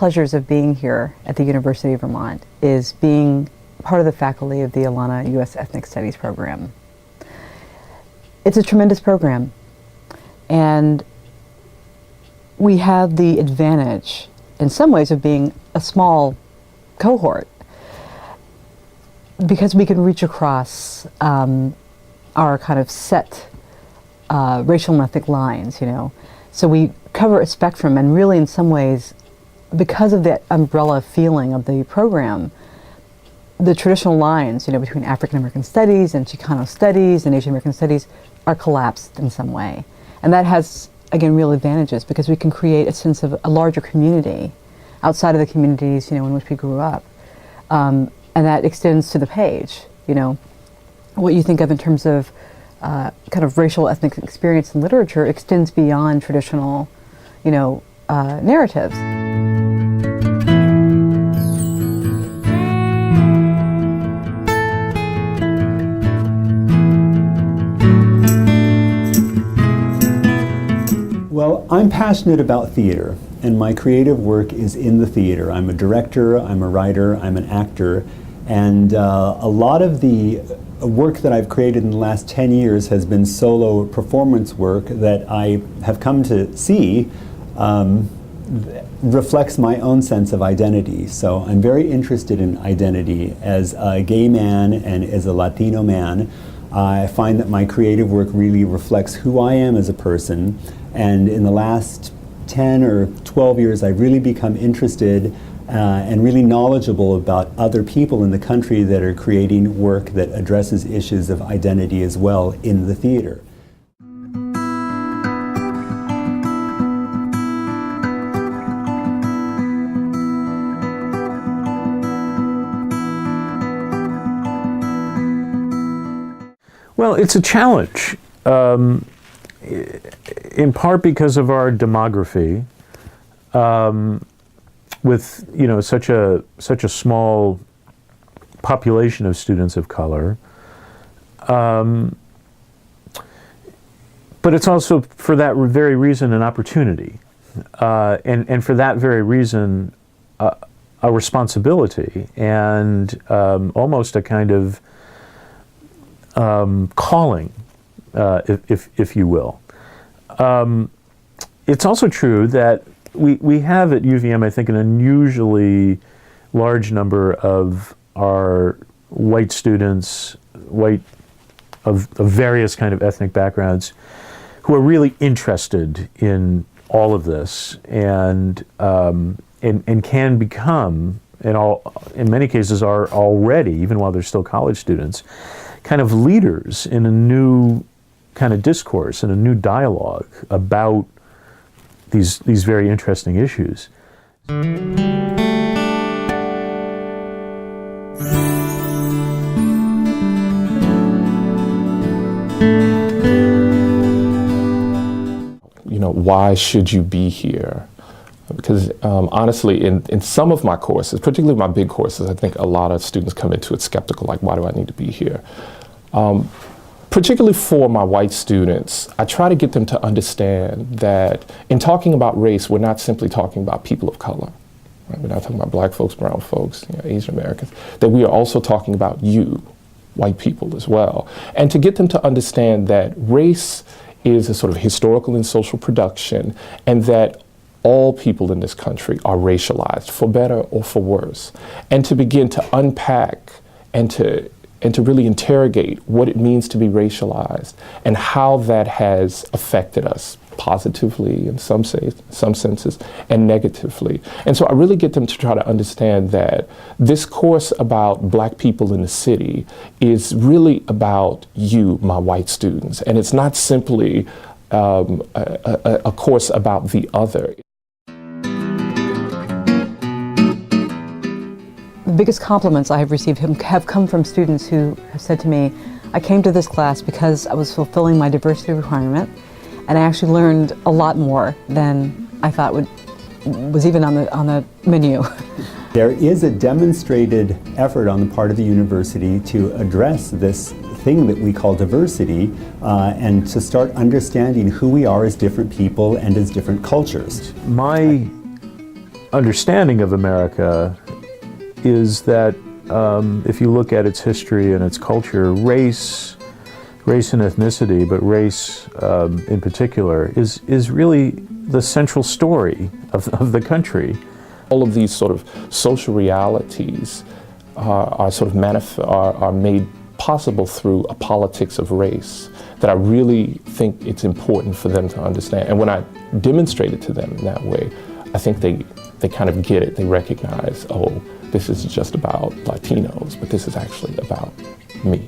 pleasures of being here at the University of Vermont is being part of the faculty of the Alana U.S. Ethnic Studies program. It's a tremendous program, and we have the advantage in some ways of being a small cohort because we can reach across our kind of set racial and ethnic lines, you know. So we cover a spectrum, and really in some ways, because of the umbrella feeling of the program, the traditional lines, you know, between African American studies and Chicano studies and Asian American studies are collapsed in some way. And that has, again, real advantages because we can create a sense of a larger community outside of the communities, you know, in which we grew up. And that extends to the page, you know. What you think of in terms of kind of racial ethnic experience in literature extends beyond traditional, you know, narratives. Well, I'm passionate about theater, and my creative work is in the theater. I'm a director, I'm a writer, I'm an actor, and a lot of the work that I've created in the last 10 years has been solo performance work that I have come to see reflects my own sense of identity. So I'm very interested in identity. As a gay man and as a Latino man, I find that my creative work really reflects who I am as a person. And in the last 10 or 12 years, I've really become interested and really knowledgeable about other people in the country that are creating work that addresses issues of identity as well in the theater. Well, it's a challenge, in part because of our demography. With, you know, such a small population of students of color, but it's also for that very reason an opportunity, and for that very reason a responsibility and almost a kind of calling, if you will. It's also true that we have at UVM, I think, an unusually large number of our white students, of various kind of ethnic backgrounds, who are really interested in all of this and can become, in many cases are already, even while they're still college students, kind of leaders in a new kind of discourse and a new dialogue about these very interesting issues. You know, why should you be here? Because honestly, in some of my courses, particularly my big courses, I think a lot of students come into it skeptical, like, why do I need to be here? Particularly for my white students, I try to get them to understand that in talking about race, we're not simply talking about people of color. Right? We're not talking about black folks, brown folks, you know, Asian Americans, that we are also talking about you, white people as well. And to get them to understand that race is a sort of historical and social production, and that all people in this country are racialized, for better or for worse. And to begin to unpack and to really interrogate what it means to be racialized and how that has affected us positively in some senses and negatively. And so I really get them to try to understand that this course about black people in the city is really about you, my white students. And it's not simply a course about the other. The biggest compliments I have received have come from students who have said to me, I came to this class because I was fulfilling my diversity requirement, and I actually learned a lot more than I thought was even on the menu. There is a demonstrated effort on the part of the university to address this thing that we call diversity and to start understanding who we are as different people and as different cultures. My understanding of America is that if you look at its history and its culture, race and ethnicity, but race in particular, is really the central story of the country. All of these sort of social realities are sort of are made possible through a politics of race that I really think it's important for them to understand. And when I demonstrate it to them in that way, I think they kind of get it. They recognize, oh, this is just about Latinos, but this is actually about me.